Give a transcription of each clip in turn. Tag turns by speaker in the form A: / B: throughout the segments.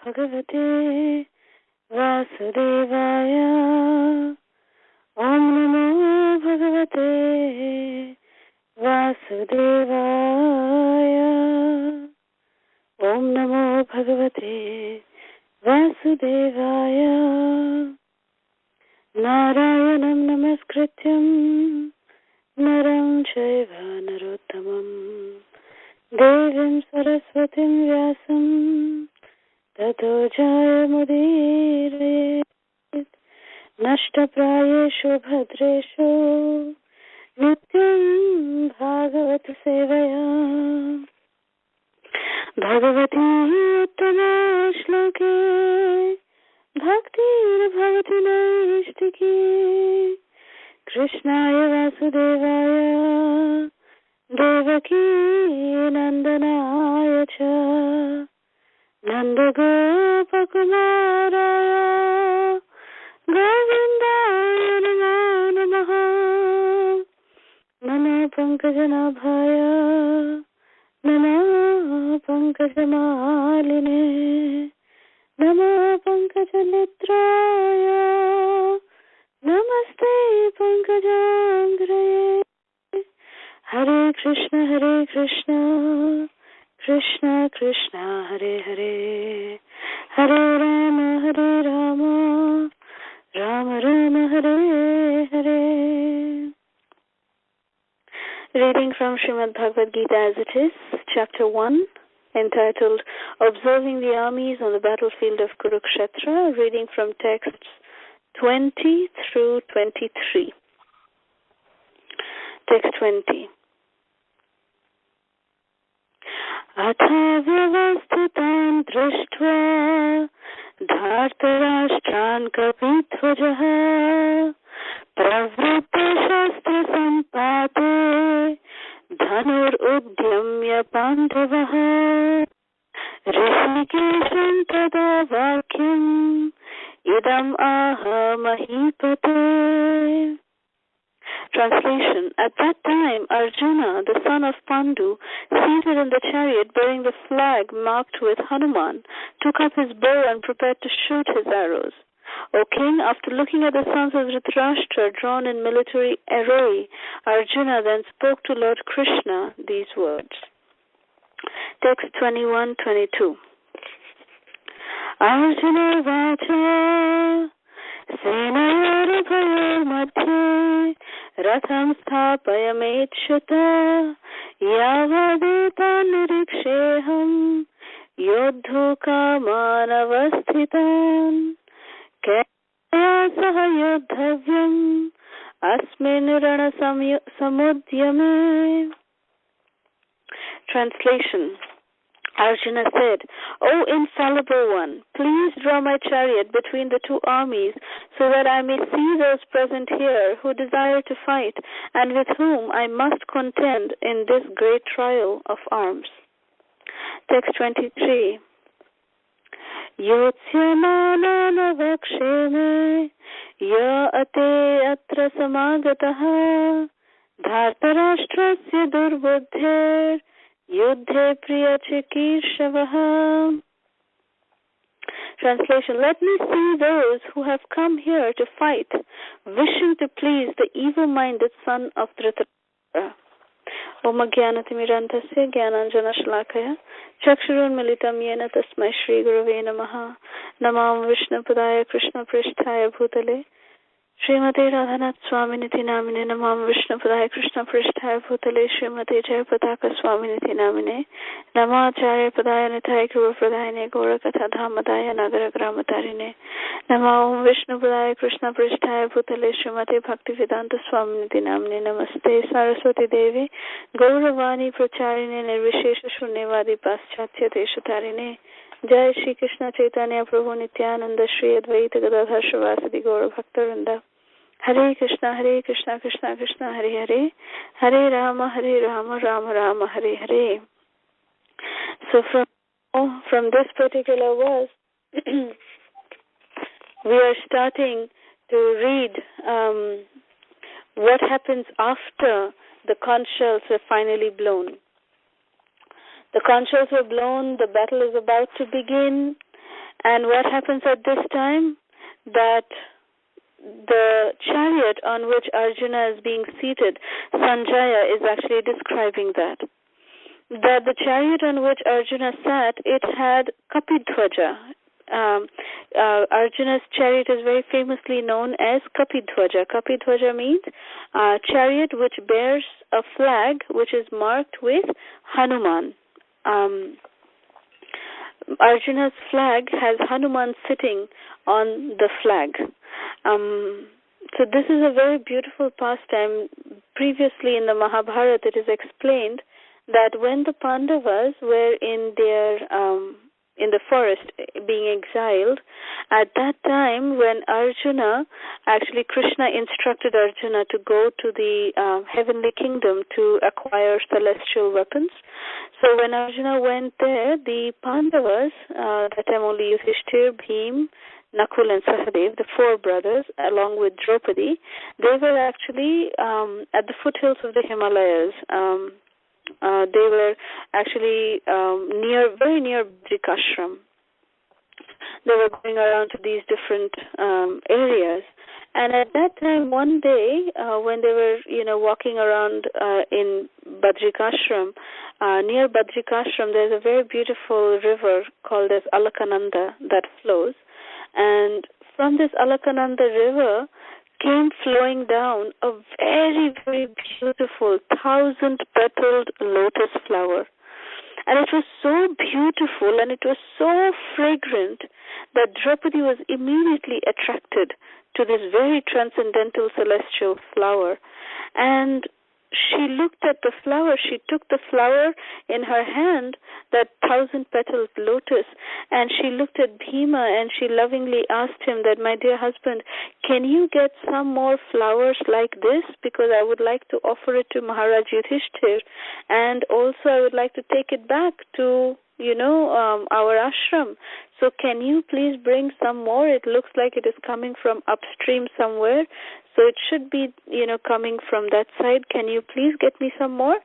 A: Bhagavate Vasudevaya. Om Namo Bhagavate Vasudevaya. Om Namo Bhagavate Vasudevaya. Narayanam Namaskrityam Naram Chaiva Narottamam Devim Saraswatim Vyasam Tato Jayamudire Nashtaprayeshu Bhadreshu Nityam Bhagavat Sevaya. Bhagavati Uttama Shloke Bhaktir Bhavati Naishtiki Krishnaya Vasudevaya Devaki Nandanaya Cha Nandagopakumaraya Govindaya Namo Namaha. Namo Pankajanabhaya Namo Pankajamaline Namo Pankajalitraya Namaste Pankajangraye. Hare Krishna Krishna Krishna Hare Hare Hare Rama Rama Rama Hare Hare. Reading from Srimad Bhagavad Gita as it is, Chapter 1, entitled Observing the Armies on the Battlefield of Kurukshetra, reading from texts 20 through 23. Text 20. Atha vyavasthitan drishtva dhartarashtran kapithvajaha pravritta shastra sampate dhanur udyamya pandavaha rishikesham tada vakyam idam aha mahipate. Translation. At that time, Arjuna, the son of Pandu, seated in the chariot bearing the flag marked with Hanuman, took up his bow and prepared to shoot his arrows. O king, after looking at the sons of Dhritarashtra drawn in military array, Arjuna then spoke to Lord Krishna these words. Text 21-22. Arjuna vacha Senayarabhayor madhye Ratham sthapayamechyata Yavadeta niriksheham Yodhukamanavasthitan Kaya sahayodhavyam Asmin rana samudyame. Translation. Arjuna said, O infallible one, please draw my chariot between the two armies so that I may see those present here who desire to fight and with whom I must contend in this great trial of arms. Text 23. Yotsyamana vaksheme ya ate atra samagataha dhartarashtrasya durbuddher Yuddhe priya chikirshavaha. Translation. Let me see those who have come here to fight, wishing to please the evil-minded son of Dhritarashtra. Om Jnanatimirandasya Jnananjana Shalakaya Chakshurunmilitam Yena Tasmai Shri Gurave Namaha Namam Vishnupadaya Krishna Pristhaya Bhutale Srimati Radhanath Swaminiti Namine Namam Vishnupadaya Krishna Pristhaya Bhutale Srimati Jayapataka Swaminiti Namine Namacharya Padaya Nithaya Kruva Pradayane Gorakatha Dhamadaya Nagara Gramatarine Namam Vishnupadaya Krishna Pristhaya Bhutale Srimati Bhaktivedanta Swaminiti Namine Namaste Saraswati Devi Gauravani Pracharine Nirvishesha Shunyavadi Paschatya Deshatarine Jai Shri Krishna Chaitanya Prabhu Nityananda Shri Advaita Gadadhar Shrivasadi Gaura Bhaktarinda. Hare Krishna Krishna Krishna Hare Hare Hare Rama Rama Rama Hare Hare. So from this particular verse we are starting to read what happens after the conch shells were finally blown. The conch shells were blown, the battle is about to begin, And what happens at this time? That the chariot on which Arjuna is being seated, Sanjaya is actually describing that the chariot on which Arjuna sat, it had Kapidhwaja. Arjuna's chariot is very famously known as Kapidhwaja. Kapidhwaja means chariot which bears a flag which is marked with Hanuman. Arjuna's flag has Hanuman sitting on the flag. So this is a very beautiful pastime. Previously in the Mahabharata, it is explained that when the Pandavas were in the forest being exiled, at that time when Krishna instructed Arjuna to go to the heavenly kingdom to acquire celestial weapons. So when Arjuna went there, the Pandavas, that time only Yudhishthir, Bhim, Nakul and Sahadev, the four brothers, along with Draupadi, they were actually at the foothills of the Himalayas. They were actually very near Badrikashram. They were going around to these different areas. And at that time, one day, when they were, walking around in Badrikashram, near Badrikashram, there's a very beautiful river called as Alakananda that flows. And from this Alakananda river came flowing down a very, very beautiful 1,000-petaled lotus flower. And it was so beautiful and it was so fragrant that Draupadi was immediately attracted to this very transcendental celestial flower. And she looked at the flower, she took the flower in her hand, that 1,000-petaled lotus, and she looked at Bhima and she lovingly asked him that, my dear husband, can you get some more flowers like this? Because I would like to offer it to Maharaj Yudhishthir, and also I would like to take it back to our ashram. So can you please bring some more? It looks like it is coming from upstream somewhere. So it should be, coming from that side. Can you please get me some more?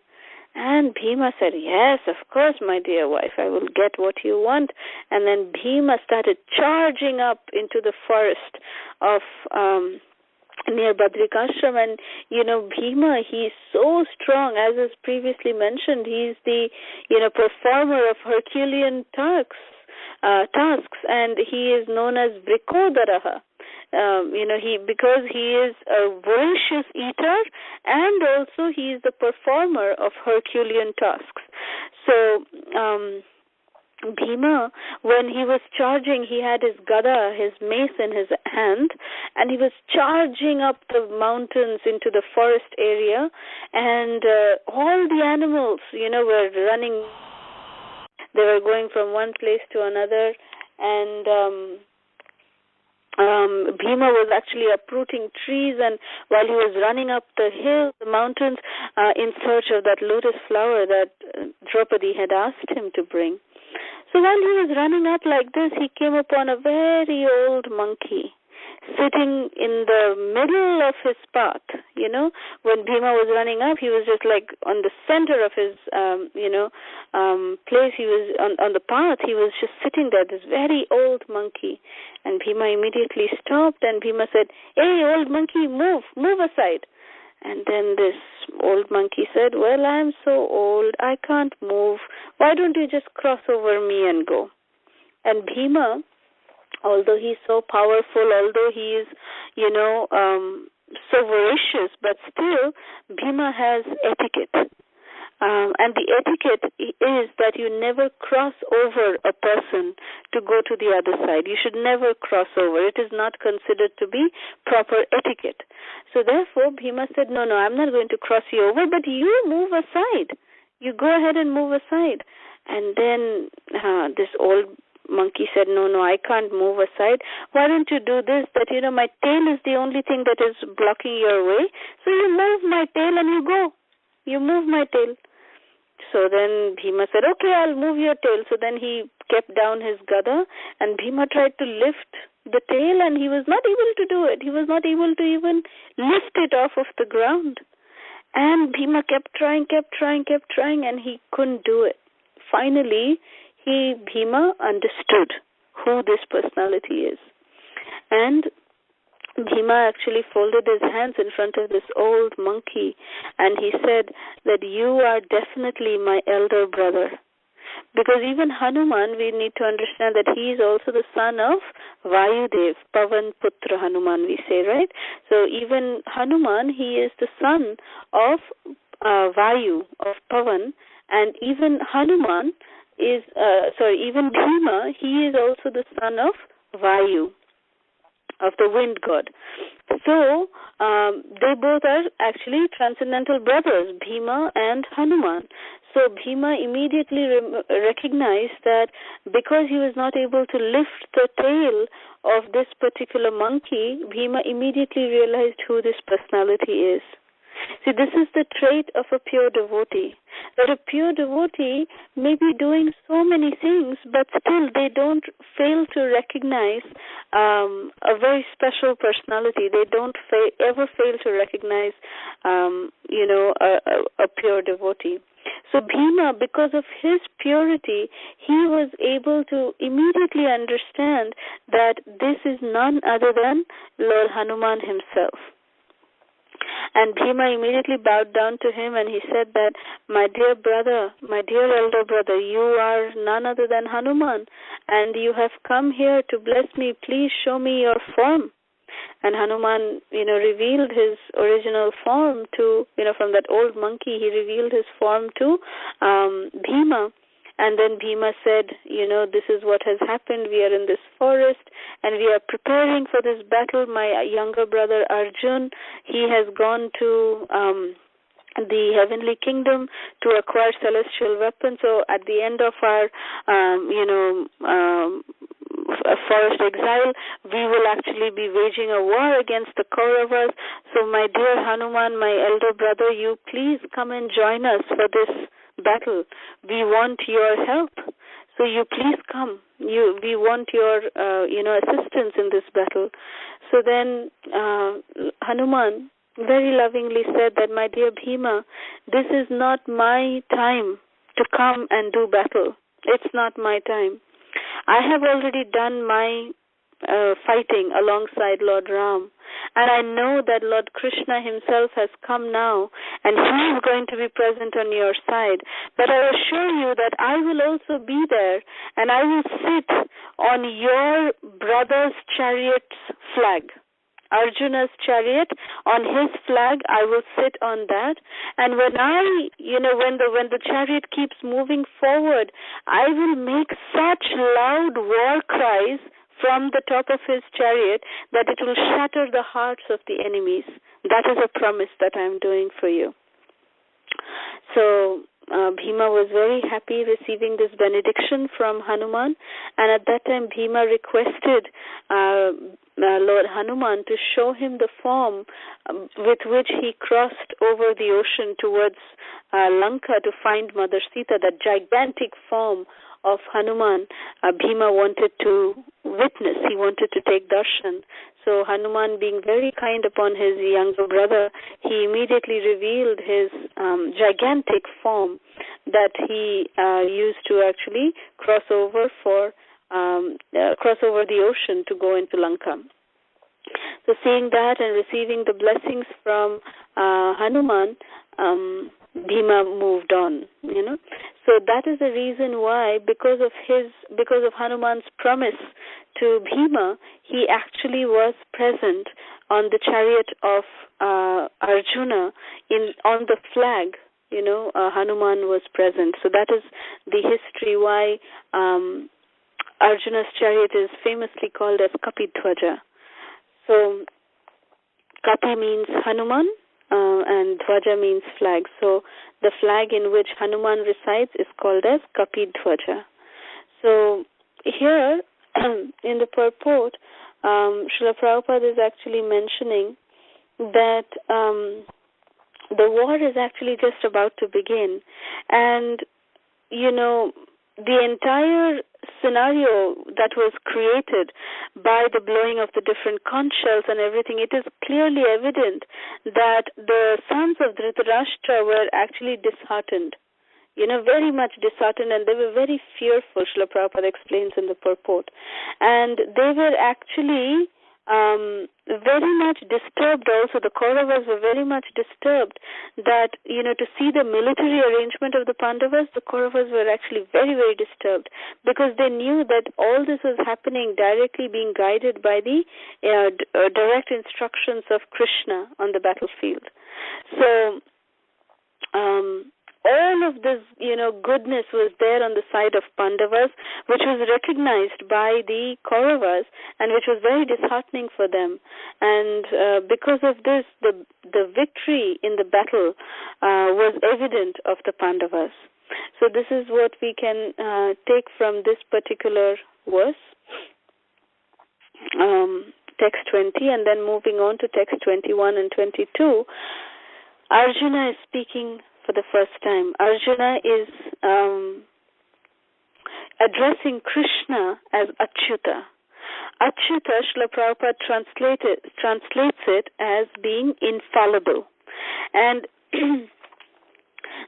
A: And Bhima said, yes, of course, my dear wife, I will get what you want. And then Bhima started charging up into the forest of near Badrikashram. And, Bhima, he's so strong, as is previously mentioned. He's the, performer of Herculean tasks, and he is known as Vrikodaraha. Because he is a voracious eater, and also he is the performer of Herculean tasks. So, Bhima, when he was charging, he had his gada, his mace in his hand, and he was charging up the mountains into the forest area, and all the animals, were running. They were going from one place to another, and Bhima was actually uprooting trees, and while he was running up the hills, the mountains, in search of that lotus flower that Draupadi had asked him to bring. So while he was running up like this, he came upon a very old monkey sitting in the middle of his path. When Bhima was running up, he was just like on the center of his, place. He was on the path. He was just sitting there, this very old monkey. And Bhima immediately stopped, and Bhima said, hey, old monkey, move aside. And then this old monkey said, well, I'm so old, I can't move. Why don't you just cross over me and go? And Bhima, although he's so powerful, although he is, so voracious, but still, Bhima has etiquette. And the etiquette is that you never cross over a person to go to the other side. You should never cross over. It is not considered to be proper etiquette. So therefore, Bhima said, no, I'm not going to cross you over, but you move aside. You go ahead and move aside. And then this old monkey said, no, I can't move aside. Why don't you do this, that, my tail is the only thing that is blocking your way. So you move my tail and you go. You move my tail. So then Bhima said, okay, I'll move your tail. So then he kept down his gada, and Bhima tried to lift the tail, and he was not able to do it. He was not able to even lift it off of the ground. And Bhima kept trying, and he couldn't do it. Finally, Bhima understood who this personality is. And Bhima actually folded his hands in front of this old monkey, and he said that you are definitely my elder brother. Because even Hanuman, we need to understand that he is also the son of Vayudev, Pavan Putra Hanuman, we say, right? So even Hanuman, he is the son of Vayu, of Pavan, and even Hanuman is, even Bhima, he is also the son of Vayu, of the wind god. So they both are actually transcendental brothers, Bhima and Hanuman. So Bhima immediately recognized that because he was not able to lift the tail of this particular monkey, Bhima immediately realized who this personality is. See, this is the trait of a pure devotee. That a pure devotee may be doing so many things, but still they don't fail to recognize a very special personality. They don't ever fail to recognize, a pure devotee. So Bhima, because of his purity, he was able to immediately understand that this is none other than Lord Hanuman himself. And Bhima immediately bowed down to him and he said that, my dear brother, my dear elder brother, you are none other than Hanuman, and you have come here to bless me. Please show me your form. And Hanuman, revealed his original form to, from that old monkey, he revealed his form to Bhima. And then Bhima said, this is what has happened. We are in this forest and we are preparing for this battle. My younger brother Arjun, he has gone to the heavenly kingdom to acquire celestial weapons. So at the end of our, forest exile, we will actually be waging a war against the Kauravas. So my dear Hanuman, my elder brother, you please come and join us for this battle. We want your help. So you please come. We want your, assistance in this battle. So then Hanuman very lovingly said that, my dear Bhima, this is not my time to come and do battle. It's not my time. I have already done my fighting alongside Lord Ram, and I know that Lord Krishna himself has come now, and he is going to be present on your side. But I assure you that I will also be there, and I will sit on your brother's chariot's flag. Arjuna's chariot, on his flag, I will sit on that. And when when the chariot keeps moving forward, I will make such loud war cries from the top of his chariot that it will shatter the hearts of the enemies. That is a promise that I am doing for you. So Bhima was very happy receiving this benediction from Hanuman, and at that time Bhima requested Lord Hanuman to show him the form with which he crossed over the ocean towards Lanka to find Mother Sita. That gigantic form of Hanuman, Bhima wanted to witness. He wanted to take darshan. So Hanuman, being very kind upon his younger brother, he immediately revealed his gigantic form that he used to actually cross over the ocean to go into Lanka. So seeing that and receiving the blessings from Hanuman, Bhima moved on, So that is the reason why, because of Hanuman's promise to Bhima, he actually was present on the chariot of Arjuna on the flag. Hanuman was present. So that is the history why Arjuna's chariot is famously called as Kapidhwaja. So Kapi means Hanuman, and Dhwaja means flag. So the flag in which Hanuman resides is called as Kapidhwaja. So here in the purport, Srila Prabhupada is actually mentioning that the war is actually just about to begin, and the entire scenario that was created by the blowing of the different conch shells and everything, it is clearly evident that the sons of Dhritarashtra were actually disheartened. very much disheartened, and they were very fearful, Srila Prabhupada explains in the purport. And they were actually very much disturbed also. The Kauravas were very much disturbed that, to see the military arrangement of the Pandavas, the Kauravas were actually very, very disturbed, because they knew that all this was happening directly being guided by the direct instructions of Krishna on the battlefield. So, all of this, goodness was there on the side of Pandavas, which was recognized by the Kauravas, and which was very disheartening for them. And because of this, the victory in the battle was evident of the Pandavas. So this is what we can take from this particular verse, text 20, and then moving on to text 21 and 22. Arjuna is speaking for the first time. Arjuna is addressing Krishna as Achyuta. Achyuta, Srila Prabhupada translates it as being infallible. And the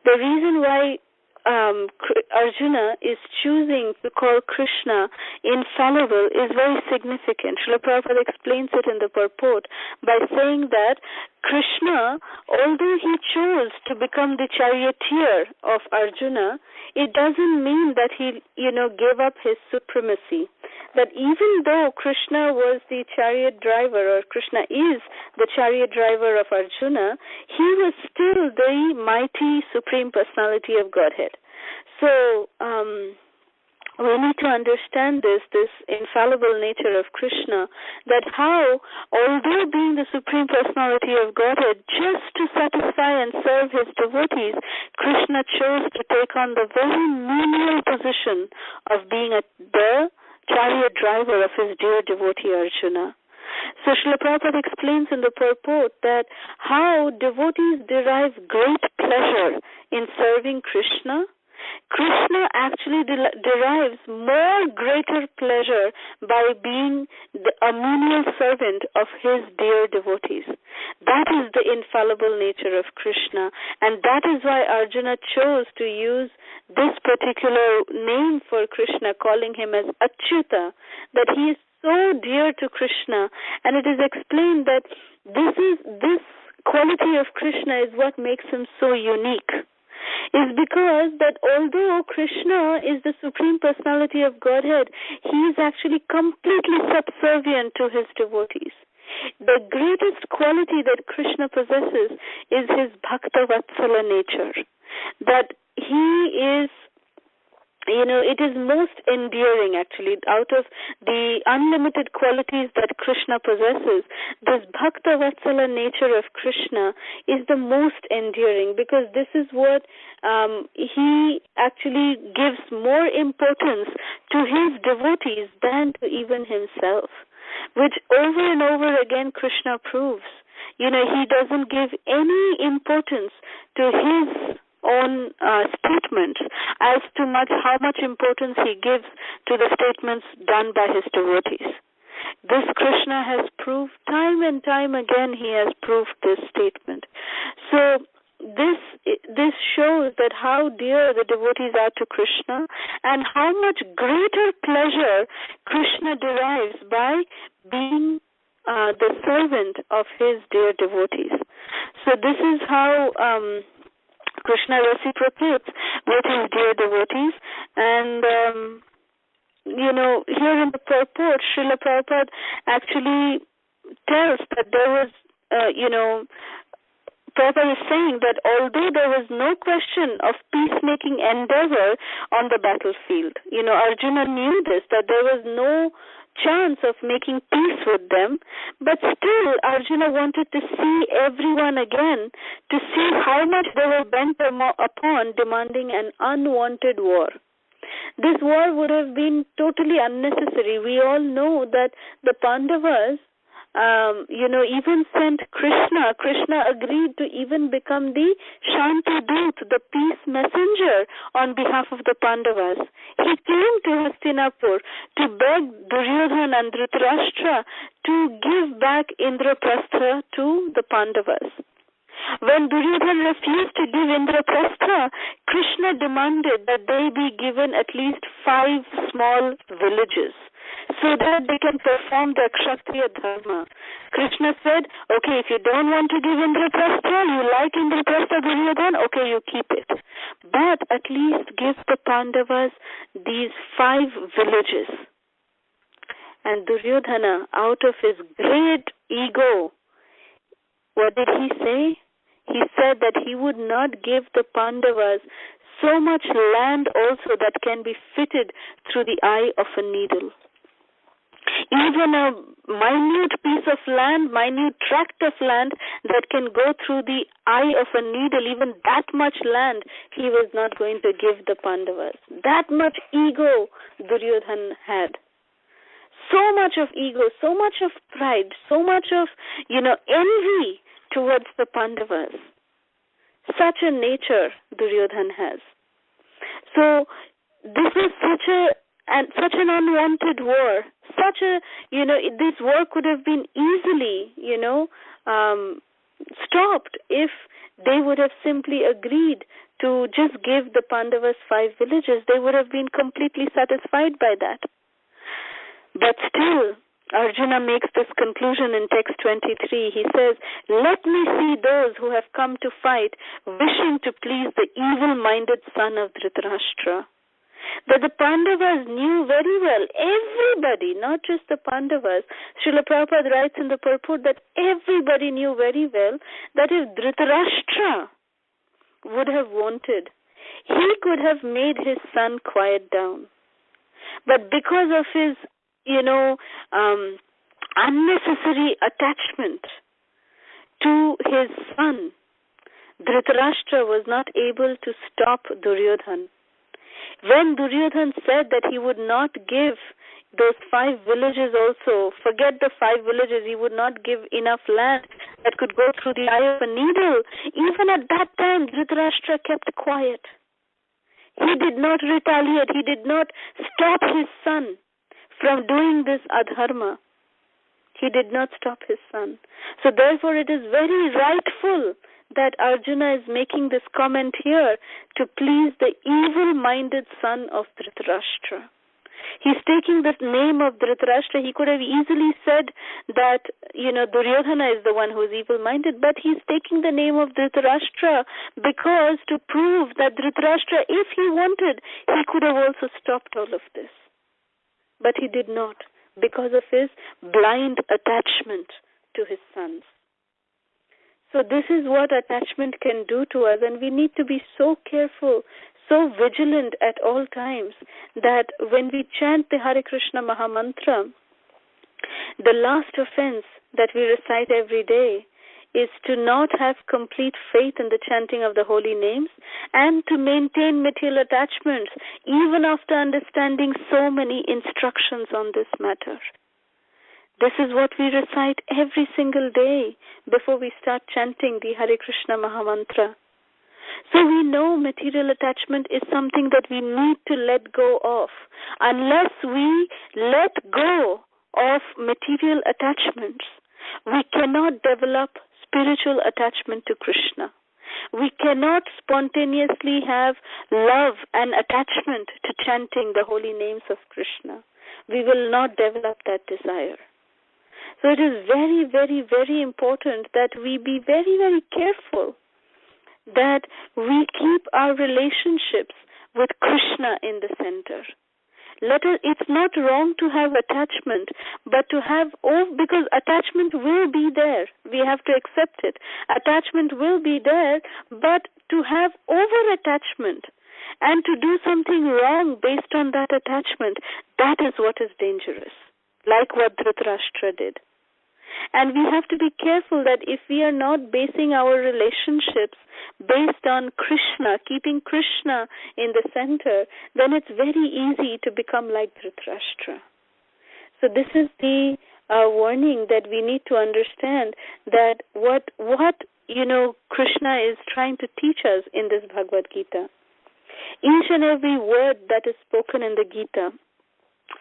A: reason why Arjuna is choosing to call Krishna infallible is very significant. Srila Prabhupada explains it in the purport by saying that Krishna, although he chose to become the charioteer of Arjuna, it doesn't mean that he, gave up his supremacy. That even though Krishna was the chariot driver, or Krishna is the chariot driver of Arjuna, he was still the mighty Supreme Personality of Godhead. So, we need to understand this infallible nature of Krishna, that how, although being the Supreme Personality of Godhead, just to satisfy and serve his devotees, Krishna chose to take on the very menial position of being the chariot driver of his dear devotee Arjuna. So Srila Prabhupada explains in the purport that how devotees derive great pleasure in serving Krishna. Krishna actually derives more greater pleasure by being a menial servant of his dear devotees. That is the infallible nature of Krishna, and that is why Arjuna chose to use this particular name for Krishna, calling him as Achyuta, that he is so dear to Krishna. And it is explained that this quality of Krishna is what makes him so unique. Is because that although Krishna is the Supreme Personality of Godhead, he is actually completely subservient to his devotees. The greatest quality that Krishna possesses is his Bhakta Vatsala nature. That he is, it is most endearing actually. Out of the unlimited qualities that Krishna possesses, this Bhakta Vatsala nature of Krishna is the most endearing, because this is what he actually gives more importance to his devotees than to even himself, which over and over again Krishna proves. He doesn't give any importance to his own statements as to how much importance he gives to the statements done by his devotees. This Krishna has proved time and time again. He has proved this statement. So this shows that how dear the devotees are to Krishna, and how much greater pleasure Krishna derives by being the servant of his dear devotees. So this is how Krishna reciprocates with his dear devotees. And here in the purport, Srila Prabhupada actually tells that there was Prabhupada is saying that although there was no question of peacemaking endeavor on the battlefield, Arjuna knew this, that there was no chance of making peace with them, but still Arjuna wanted to see everyone again, to see how much they were bent upon demanding an unwanted war. This war would have been totally unnecessary. We all know that the Pandavas even sent Krishna. Krishna agreed to even become the Shanti Dut, the peace messenger on behalf of the Pandavas. He came to Hastinapur to beg Duryodhana and Dhritarashtra to give back Indraprastha to the Pandavas. When Duryodhana refused to give Indraprastha, Krishna demanded that they be given at least 5 small villages so that they can perform the Kshatriya dharma. Krishna said, okay, if you don't want to give Indraprastha, you like Indraprastha, Duryodhana, okay, you keep it. But at least give the Pandavas these 5 villages. And Duryodhana, out of his great ego, what did he say? He said that he would not give the Pandavas so much land also that can be fitted through the eye of a needle. Even a minute piece of land, minute tract of land that can go through the eye of a needle, even that much land, he was not going to give the Pandavas. That much ego Duryodhana had. So much of ego, so much of pride, so much of, envy towards the Pandavas. Such a nature Duryodhana has. So this is such an unwanted war. This war could have been easily, stopped if they would have simply agreed to just give the Pandavas 5 villages. They would have been completely satisfied by that. But still, Arjuna makes this conclusion in text 23. He says, let me see those who have come to fight, wishing to please the evil-minded son of Dhritarashtra. That the Pandavas knew very well, everybody, not just the Pandavas. Srila Prabhupada writes in the purport that everybody knew very well that if Dhritarashtra would have wanted, he could have made his son quiet down. But because of his unnecessary attachment to his son, Dhritarashtra was not able to stop Duryodhana. When Duryodhana said that he would not give those 5 villages also, forget the 5 villages, he would not give enough land that could go through the eye of a needle, even at that time Dhritarashtra kept quiet. He did not retaliate. He did not stop his son from doing this adharma. He did not stop his son. So therefore it is very rightful that Arjuna is making this comment here to please the evil-minded son of Dhritarashtra. He's taking the name of Dhritarashtra. He could have easily said that, Duryodhana is the one who is evil-minded, but he's taking the name of Dhritarashtra because to prove that Dhritarashtra, if he wanted, he could have also stopped all of this. But he did not, because of his blind attachment to his sons. So this is what attachment can do to us, and we need to be so careful, so vigilant at all times, that when we chant the Hare Krishna Maha Mantra, the last offense that we recite every day is to not have complete faith in the chanting of the holy names and to maintain material attachments even after understanding so many instructions on this matter. This is what we recite every single day before we start chanting the Hare Krishna Maha Mantra. So we know material attachment is something that we need to let go of. Unless we let go of material attachments, we cannot develop spiritual attachment to Krishna. We cannot spontaneously have love and attachment to chanting the holy names of Krishna. We will not develop that desire. So it is very, very, very important that we be very, very careful that we keep our relationships with Krishna in the center. It's not wrong to have attachment, but to have, because attachment will be there. We have to accept it. Attachment will be there, but to have over-attachment and to do something wrong based on that attachment, that is what is dangerous, like what Dhritarashtra did. And we have to be careful that if we are not basing our relationships based on Krishna, keeping Krishna in the center, then it's very easy to become like Dhritarashtra. So this is the warning that we need to understand, that what Krishna is trying to teach us in this Bhagavad Gita. Each and every word that is spoken in the Gita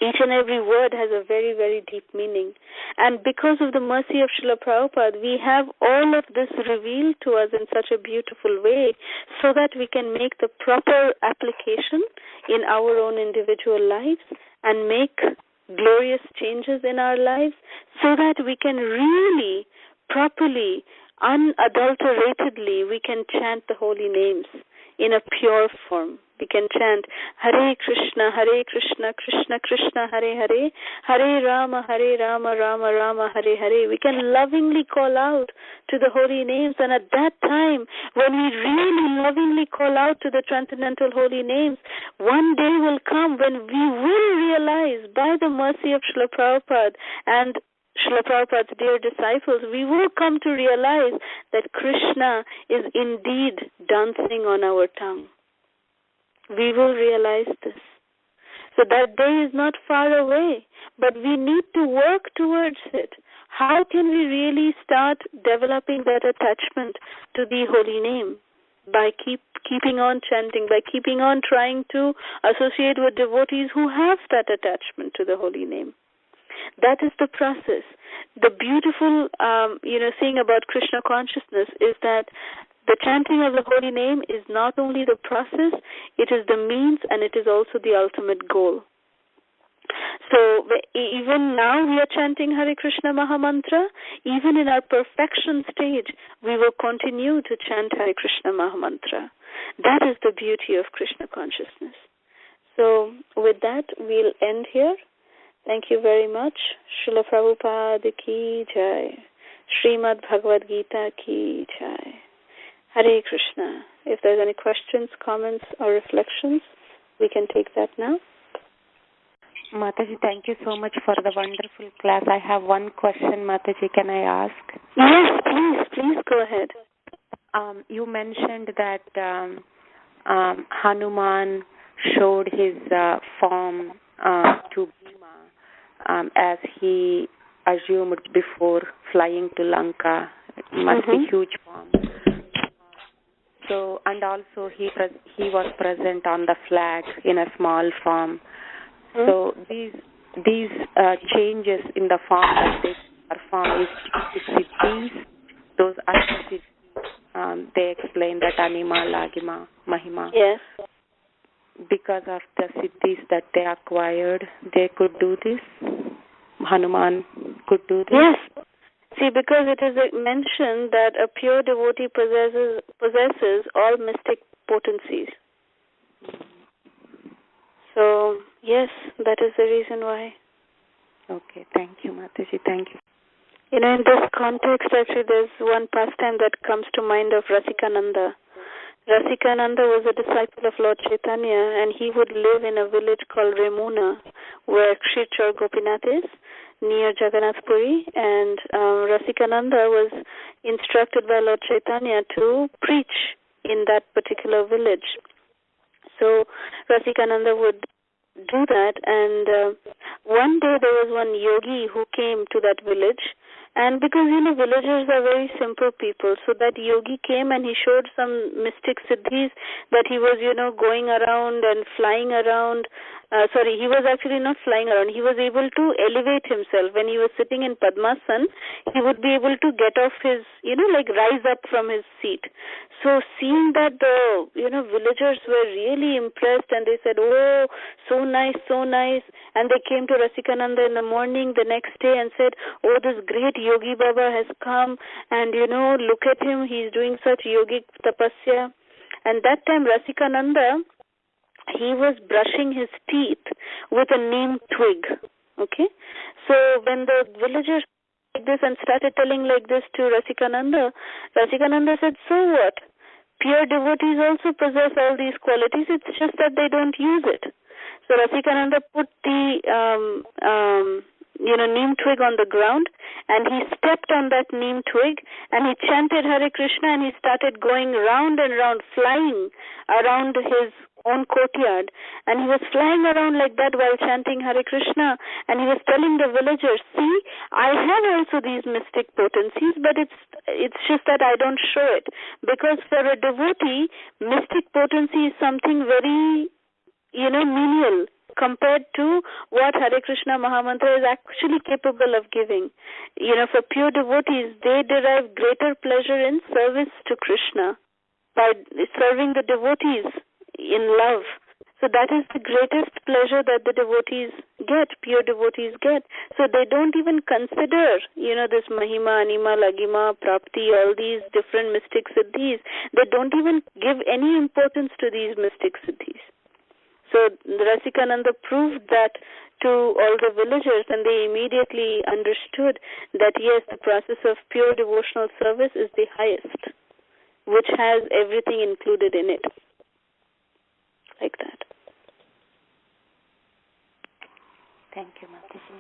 A: Each and every word has a very, very deep meaning. And because of the mercy of Srila Prabhupada, we have all of this revealed to us in such a beautiful way so that we can make the proper application in our own individual lives and make glorious changes in our lives so that we can really, properly, unadulteratedly, we can chant the holy names in a pure form. We can chant Hare Krishna, Krishna Krishna, Hare Hare, Hare Rama, Rama Rama, Hare Hare. We can lovingly call out to the holy names, and at that time, when we really lovingly call out to the transcendental holy names, one day will come when we will realize, by the mercy of Srila Prabhupada and Srila Prabhupada's dear disciples, we will come to realize that Krishna is indeed dancing on our tongue. We will realize this. So that day is not far away, but we need to work towards it. How can we really start developing that attachment to the holy name? By keeping on chanting, by keeping on trying to associate with devotees who have that attachment to the holy name. That is the process. The beautiful, thing about Krishna consciousness is that the chanting of the holy name is not only the process, it is the means and it is also the ultimate goal. So even now we are chanting Hare Krishna Mahamantra. Even in our perfection stage, we will continue to chant Hare Krishna Mahamantra. That is the beauty of Krishna consciousness. So with that, we'll end here. Thank you very much. Srila Prabhupada ki jai. Srimad Bhagavat Gita ki jai. Hare Krishna. If there's any questions, comments, or reflections, we can take that now.
B: Mataji, thank you so much for the wonderful class. I have one question, Mataji. Can I ask?
A: Yes, please go ahead.
B: You mentioned that Hanuman showed his form to Bhima as he assumed before flying to Lanka. It must be huge form. So, and also he was present on the flag in a small form. So these changes in the form that they perform is siddhis. Those siddhis, they explain that Anima, Lagima, Mahima.
A: Yes.
B: Because of the siddhis that they acquired, they could do this. Hanuman could do this.
A: Yes. See, because it is mentioned that a pure devotee possesses all mystic potencies. So, yes, that is the reason why.
B: Okay, thank you, Mataji. Thank you.
A: In this context, actually, there's one pastime that comes to mind of Rasikananda. Rasikananda was a disciple of Lord Chaitanya, and he would live in a village called Remuna, where Kshirchar Gopinath is, near Jagannath Puri, and Rasikananda was instructed by Lord Chaitanya to preach in that particular village. So Rasikananda would do that, and one day there was one yogi who came to that village, and because, villagers are very simple people, so that yogi came and he showed some mystic siddhis that he was, going around and flying around. He was actually not flying around. He was able to elevate himself. When he was sitting in Padmasan, he would be able to get off his, rise up from his seat. So seeing that the, villagers were really impressed, and they said, oh, so nice, so nice. And they came to Rasikananda in the morning the next day and said, oh, this great Yogi Baba has come, and, look at him, he's doing such yogic tapasya. And that time Rasikananda, he was brushing his teeth with a neem twig. Okay? So when the villagers like this and started telling like this to Rasikananda, Rasikananda said, so what? Pure devotees also possess all these qualities, it's just that they don't use it. So Rasikananda put the neem twig on the ground, and he stepped on that neem twig, and he chanted Hare Krishna, and he started going round and round, flying around his own courtyard, and he was flying around like that while chanting Hare Krishna, and he was telling the villagers, see, I have also these mystic potencies, but it's just that I don't show it, because for a devotee, mystic potency is something very, menial. compared to what Hare Krishna Mahamantra is actually capable of giving. For pure devotees, they derive greater pleasure in service to Krishna by serving the devotees in love. So that is the greatest pleasure that the devotees get, pure devotees get. So they don't even consider, this Mahima, Anima, Lagima, Prapti, all these different mystic siddhis. They don't even give any importance to these mystic siddhis. So Rasikananda proved that to all the villagers, and they immediately understood that yes, the process of pure devotional service is the highest, which has everything included in it. Like that.
B: Thank you, Mataji.